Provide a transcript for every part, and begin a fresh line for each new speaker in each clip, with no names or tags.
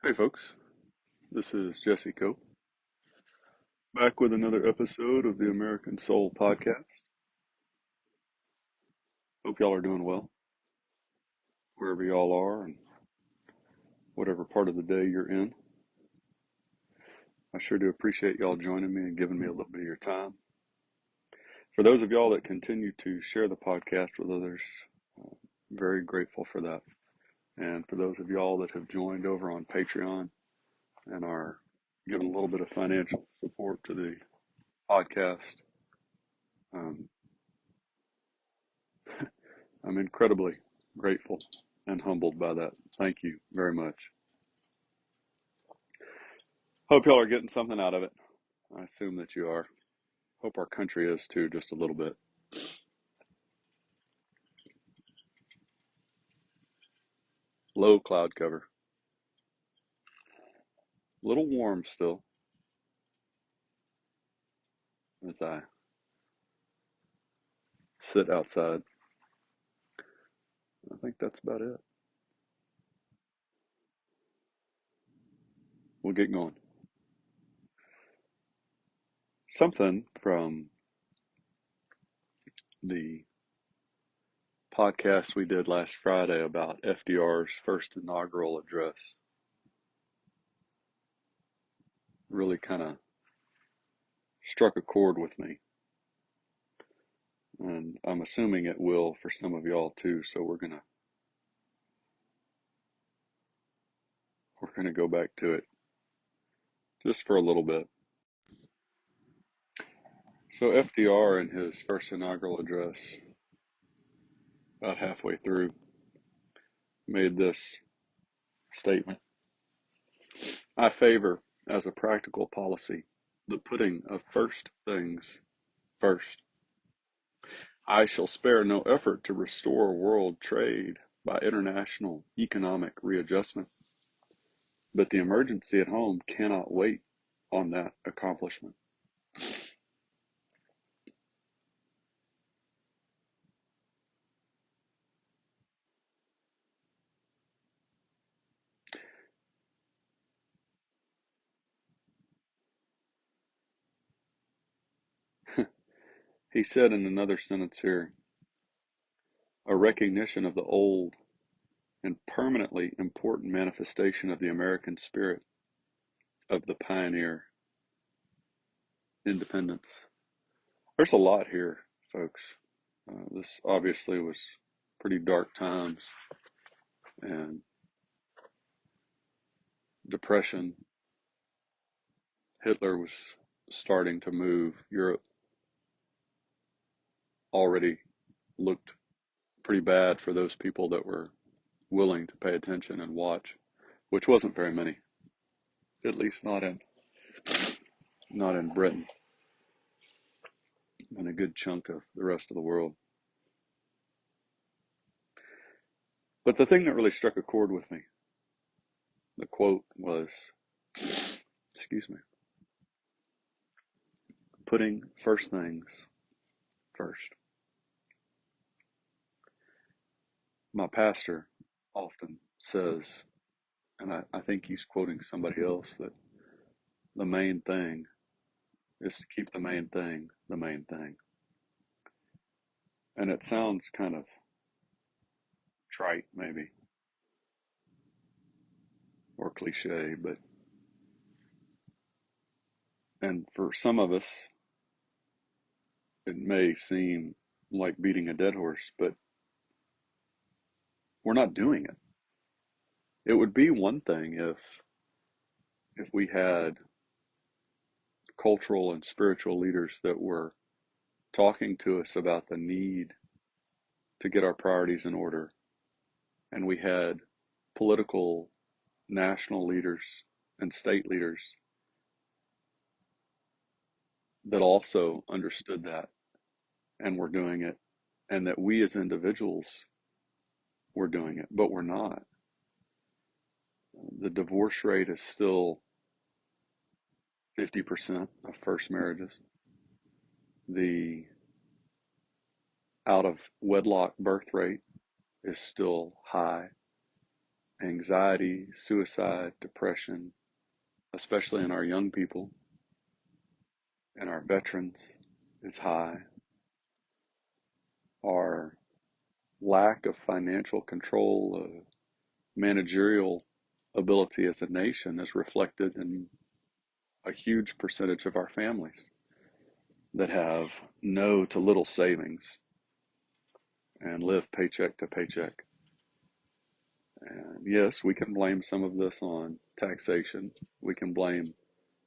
Hey folks, this is Jesse Cope, back with another episode of the American Soul Podcast. Hope y'all are doing well, wherever y'all are and whatever part of the day you're in. I sure do appreciate y'all joining me and giving me a little bit of your time. For those of y'all that continue to share the podcast with others, very grateful for that. And for those of y'all that have joined over on Patreon and are giving a little bit of financial support to the podcast, um, I'm incredibly grateful and humbled by that. Thank you very much. Hope y'all are getting something out of it. I assume that you are. Hope our country is too, just a little bit. Low cloud cover. A little warm still as I sit outside. I think that's about it. We'll get going. Something from the podcast we did last Friday about FDR's first inaugural address really kind of struck a chord with me. And I'm assuming it will for some of y'all too, so we're gonna go back to it just for a little bit. So FDR in his first inaugural address, about halfway through, made this statement. I favor, as a practical policy, the putting of first things first. I shall spare no effort to restore world trade by international economic readjustment, but the emergency at home cannot wait on that accomplishment. He said in another sentence here, a recognition of the old and permanently important manifestation of the American spirit of the pioneer independence. There's a lot here, folks. This obviously was pretty dark times and depression. Hitler was starting to move. Europe already looked pretty bad for those people that were willing to pay attention and watch, which wasn't very many, at least not in Britain and a good chunk of the rest of the world. But the thing that really struck a chord with me, the quote was, excuse me, putting first things first. My pastor often says, and I think he's quoting somebody else, that the main thing is to keep the main thing the main thing. And it sounds kind of trite, maybe, or cliche, and for some of us, it may seem like beating a dead horse, but we're not doing it. It would be one thing if we had cultural and spiritual leaders that were talking to us about the need to get our priorities in order, and we had political national leaders and state leaders that also understood that and were doing it, and that we as individuals were doing it, but we're not. The divorce rate is still 50% of first marriages. The out of wedlock birth rate is still high. anxiety, suicide, depression, especially in our young people and our veterans, is high. Our lack of financial control, managerial ability as a nation is reflected in a huge percentage of our families that have no to little savings and live paycheck to paycheck. And yes, we can blame some of this on taxation. We can blame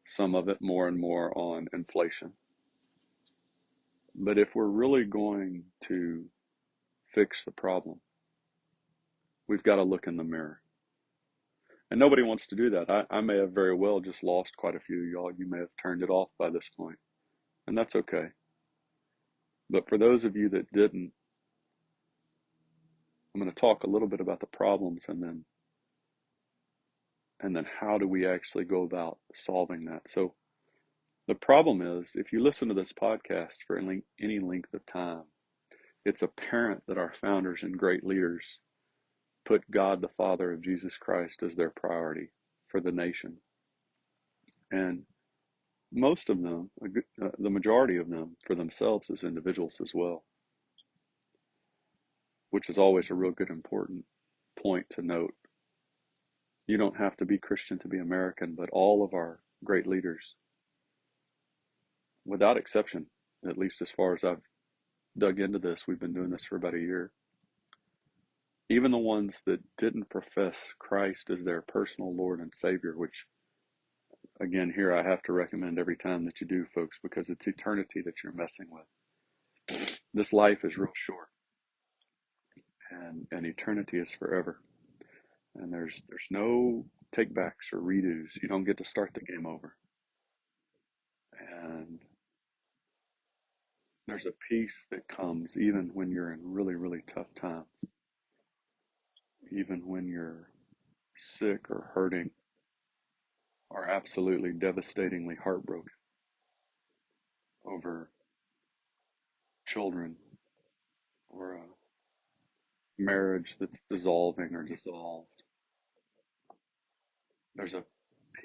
some of it more and more on inflation. But if we're really going to fix the problem, we've got to look in the mirror. And nobody wants to do that. I may have very well just lost quite a few of y'all. You may have turned it off by this point, and that's okay. But for those of you that didn't, I'm going to talk a little bit about the problems and then how do we actually go about solving that. So the problem is, if you listen to this podcast for any length of time, it's apparent that our founders and great leaders put God the Father of Jesus Christ as their priority for the nation. And most of them, the majority of them, for themselves as individuals as well, which is always a real good important point to note. You don't have to be Christian to be American, but all of our great leaders, without exception, at least as far as I've dug into this, we've been doing this for about a year, even the ones that didn't profess Christ as their personal Lord and Savior, which again, here I have to recommend every time that you do, folks, because it's eternity that you're messing with. This life is real short, and eternity is forever. And there's no takebacks or redos. You don't get to start the game over. And there's a peace that comes even when you're in really, really tough times, even when you're sick or hurting or absolutely devastatingly heartbroken over children or a marriage that's dissolving or dissolved. There's a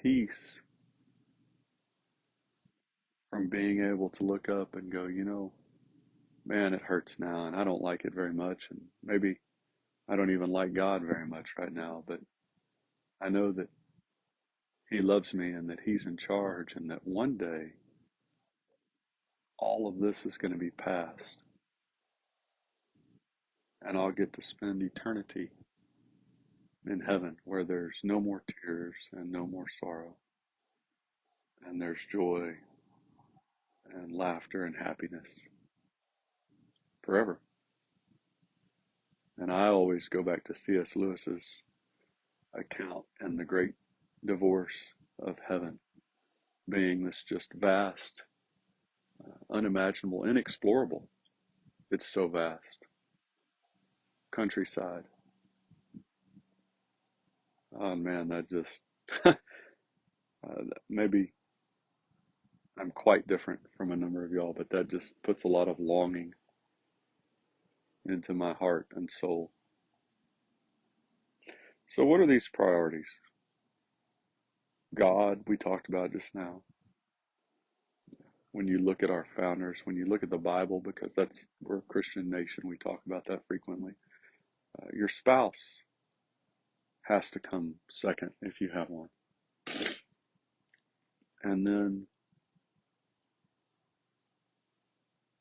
peace from being able to look up and go, man, it hurts now and I don't like it very much. And maybe I don't even like God very much right now, but I know that He loves me and that He's in charge and that one day all of this is going to be past and I'll get to spend eternity in heaven where there's no more tears and no more sorrow and there's joy and laughter and happiness forever. And I always go back to C.S. Lewis's account and the great divorce of heaven being this just vast, unimaginable, inexplorable. It's so vast. Countryside. Oh man, that just maybe I'm quite different from a number of y'all, but that just puts a lot of longing into my heart and soul. So, what are these priorities? God, we talked about just now. When you look at our founders, when you look at the Bible, because we're a Christian nation, we talk about that frequently. Your spouse has to come second if you have one. And then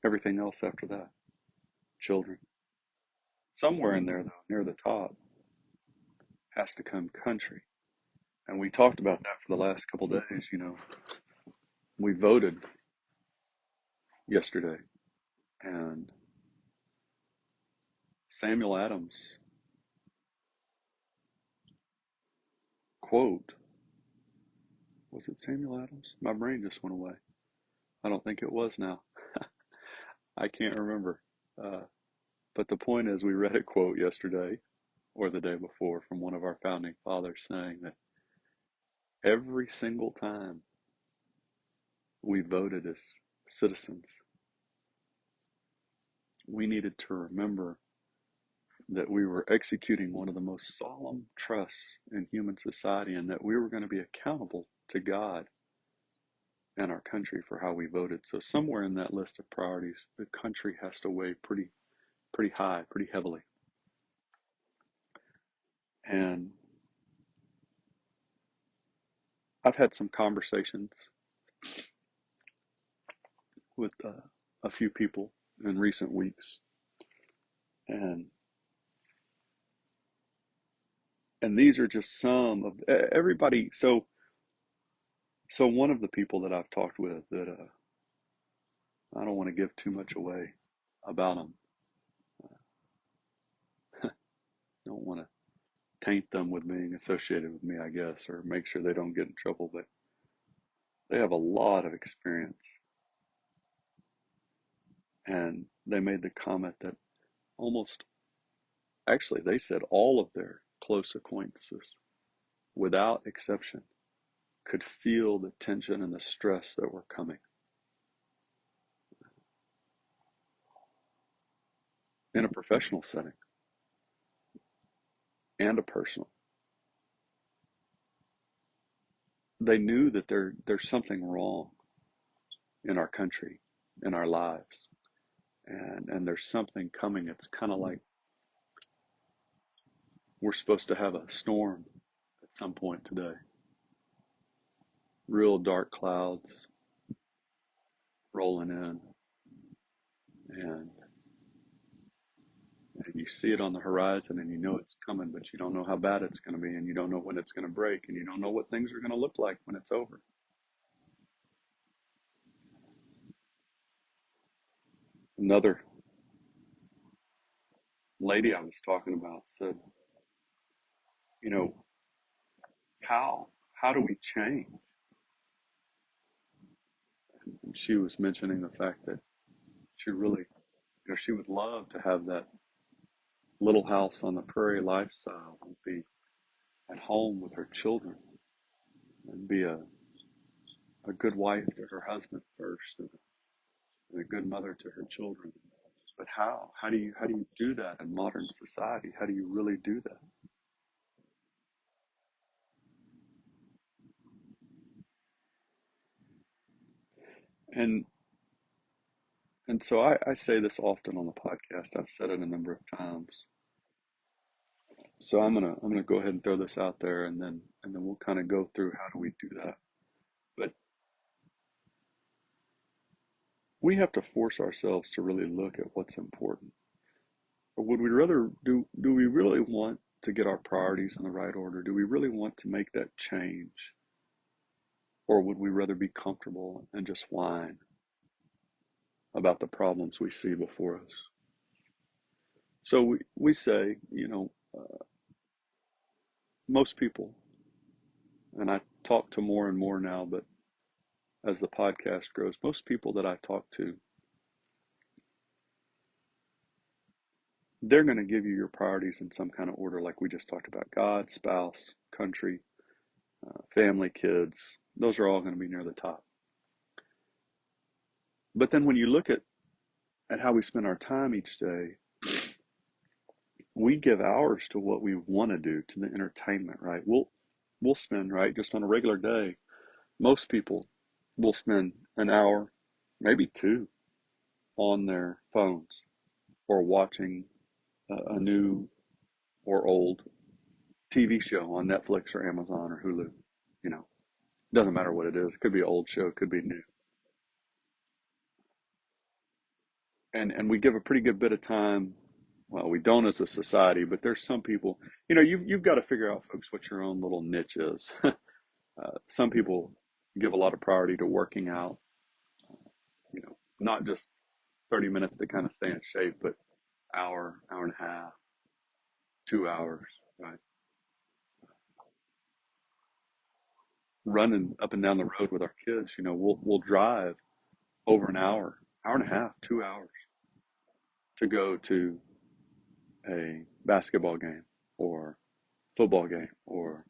everything else after that. Children. Somewhere in there, though, near the top, has to come country. And we talked about that for the last couple of days. We voted yesterday, and Samuel Adams quote, was it Samuel Adams? My brain just went away. I don't think it was now. I can't remember. Uh, but the point is, we read a quote yesterday or the day before from one of our founding fathers saying that every single time we voted as citizens, we needed to remember that we were executing one of the most solemn trusts in human society, and that we were going to be accountable to God and our country for how we voted. So somewhere in that list of priorities, the country has to weigh pretty high, pretty heavily. And I've had some conversations with a few people in recent weeks, and these are just some of everybody. So one of the people that I've talked with that I don't want to give too much away about them. Don't want to taint them with being associated with me, I guess, or make sure they don't get in trouble. But they have a lot of experience, and they made the comment that almost, actually, they said all of their close acquaintances, without exception, could feel the tension and the stress that were coming in a professional setting and a personal. They knew that there's something wrong in our country, in our lives, and there's something coming. It's kind of like we're supposed to have a storm at some point today. Real dark clouds rolling in, and you see it on the horizon, and you know it's coming, but you don't know how bad it's going to be, and you don't know when it's going to break, and you don't know what things are going to look like when it's over. Another lady I was talking about said, you know, how do we change? And she was mentioning the fact that she really, she would love to have that little house on the prairie lifestyle and be at home with her children and be a good wife to her husband first, and a good mother to her children. But how? How do you do that in modern society? How do you really do that? And so I say this often on the podcast. I've said it a number of times. So I'm gonna go ahead and throw this out there, and then we'll kind of go through how do we do that. But we have to force ourselves to really look at what's important. Or would we rather do we really want to get our priorities in the right order? Do we really want to make that change? Or would we rather be comfortable and just whine about the problems we see before us? So we say, most people, and I talk to more and more now, but as the podcast grows, most people that I talk to, they're going to give you your priorities in some kind of order, like we just talked about: God, spouse, country, family, kids. Those are all going to be near the top. But then when you look at how we spend our time each day, we give hours to what we want to do, to the entertainment, right? We'll spend, right, just on a regular day, most people will spend an hour, maybe two, on their phones or watching a new or old TV show on Netflix or Amazon or Hulu. You know, doesn't matter what it is. It could be an old show, it could be new. And we give a pretty good bit of time. Well, we don't as a society, but there's some people. You've got to figure out, folks, what your own little niche is. Some people give a lot of priority to working out. Not just 30 minutes to kind of stay in shape, but hour and a half, 2 hours, right? Running up and down the road with our kids, we'll drive over an hour and a half, 2 hours to go to a basketball game or football game or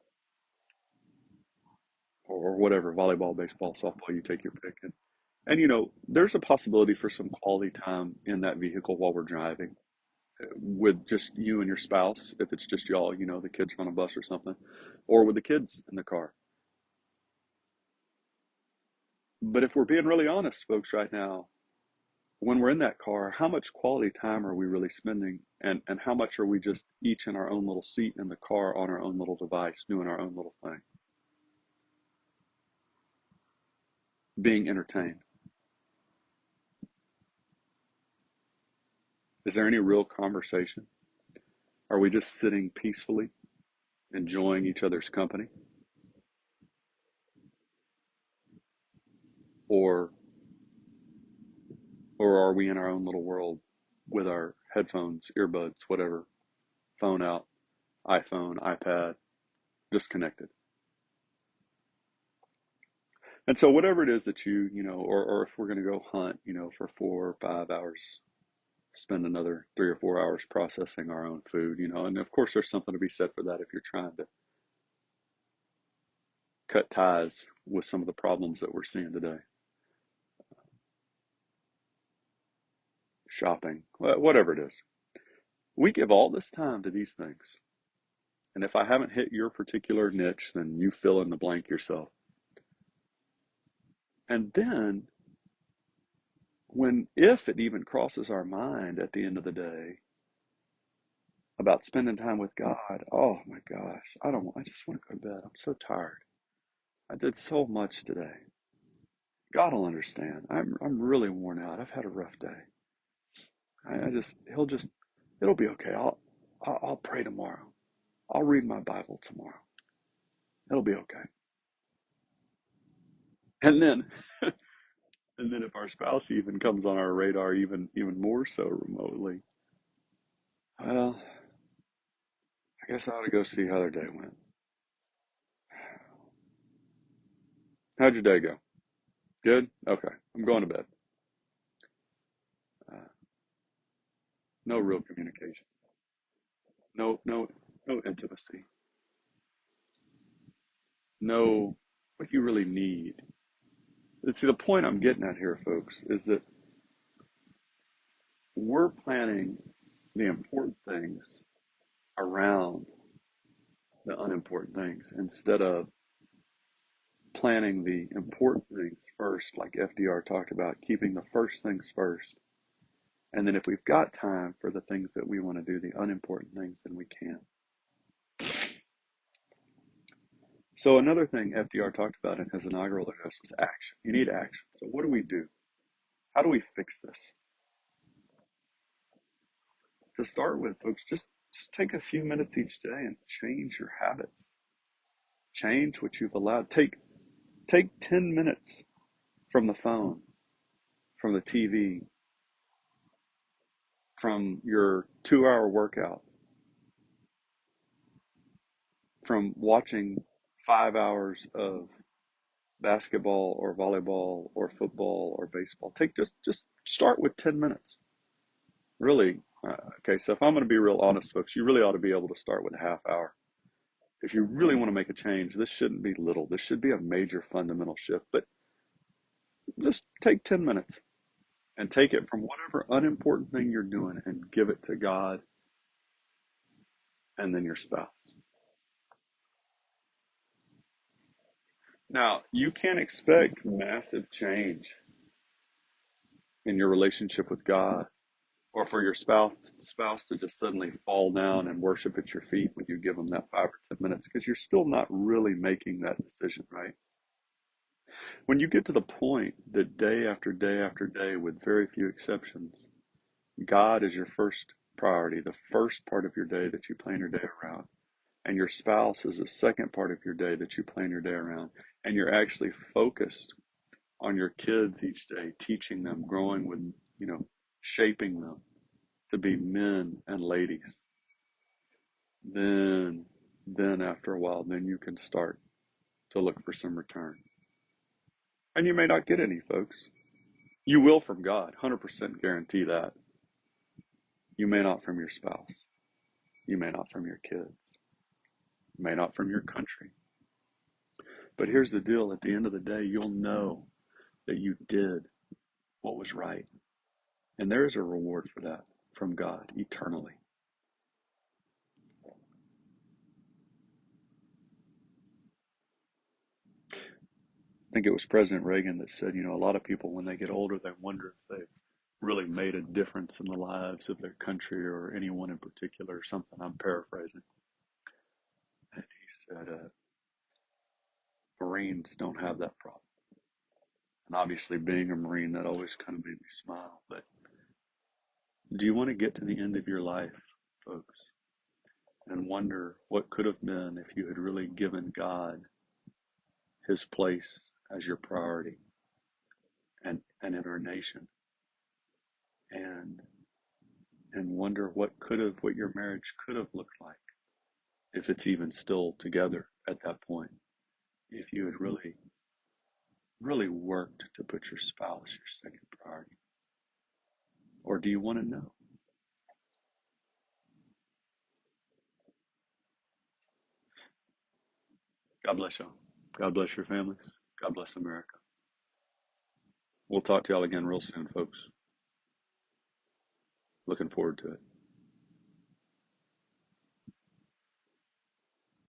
whatever, volleyball, baseball, softball, you take your pick. And there's a possibility for some quality time in that vehicle while we're driving. with just you and your spouse, if it's just y'all, the kids on a bus or something, or with the kids in the car. But if we're being really honest, folks, right now, when we're in that car, how much quality time are we really spending? And how much are we just each in our own little seat in the car on our own little device, doing our own little thing, being entertained? Is there any real conversation? Are we just sitting peacefully, enjoying each other's company? Or or are we in our own little world with our headphones, earbuds, whatever, phone out, iPhone, iPad, disconnected? And so whatever it is that or if we're going to go hunt, for 4 or 5 hours, spend another 3 or 4 hours processing our own food, and of course there's something to be said for that if you're trying to cut ties with some of the problems that we're seeing today. Shopping, whatever it is. We give all this time to these things. And if I haven't hit your particular niche, then you fill in the blank yourself. And then if it even crosses our mind at the end of the day about spending time with God, oh my gosh, I just want to go to bed. I'm so tired. I did so much today. God will understand. I'm really worn out. I've had a rough day. It'll be okay. I'll pray tomorrow. I'll read my Bible tomorrow. It'll be okay. And then, and then if our spouse even comes on our radar, even more so remotely, well, I guess I ought to go see how their day went. How'd your day go? Good. Okay, I'm going to bed. Uh, no real communication. No intimacy. No, what you really need. See, the point I'm getting at here, folks, is that we're planning the important things around the unimportant things instead of planning the important things first, like FDR talked about, keeping the first things first. And then if we've got time for the things that we want to do, the unimportant things, then we can. So another thing FDR talked about in his inaugural address was action. You need action. So what do we do? How do we fix this? To start with, folks, just take a few minutes each day and change your habits. Change what you've allowed. Take 10 minutes from the phone, from the TV, from your 2 hour workout, from watching 5 hours of basketball or volleyball or football or baseball. Just start with 10 minutes. Really. Okay, so if I'm going to be real honest, folks, you really ought to be able to start with a half hour. If you really want to make a change, this shouldn't be little. This should be a major fundamental shift. But just take 10 minutes and take it from whatever unimportant thing you're doing and give it to God and then your spouse. Now, you can't expect massive change in your relationship with God or for your spouse to just suddenly fall down and worship at your feet when you give them that 5 or 10 minutes because you're still not really making that decision, right? When you get to the point that day after day after day, with very few exceptions, God is your first priority, the first part of your day that you plan your day around, and your spouse is the second part of your day that you plan your day around, and you're actually focused on your kids each day, teaching them, growing with, shaping them to be men and ladies, then after a while, then you can start to look for some return. And you may not get any, folks. You will from God, 100% guarantee that. You may not from your spouse. You may not from your kids. You may not from your country. But here's the deal. At the end of the day, you'll know that you did what was right. And there is a reward for that. from God eternally. I think it was President Reagan that said, a lot of people, when they get older, they wonder if they've really made a difference in the lives of their country or anyone in particular or something. I'm paraphrasing. And he said, Marines don't have that problem. And obviously, being a Marine, that always kind of made me smile. But do you want to get to the end of your life, folks, and wonder what could have been if you had really given God his place as your priority and in our nation? And wonder what your marriage could have looked like if it's even still together at that point, if you had really worked to put your spouse your second priority. Or do you want to know? God bless y'all. God bless your families. God bless America. We'll talk to y'all again real soon, folks. Looking forward to it.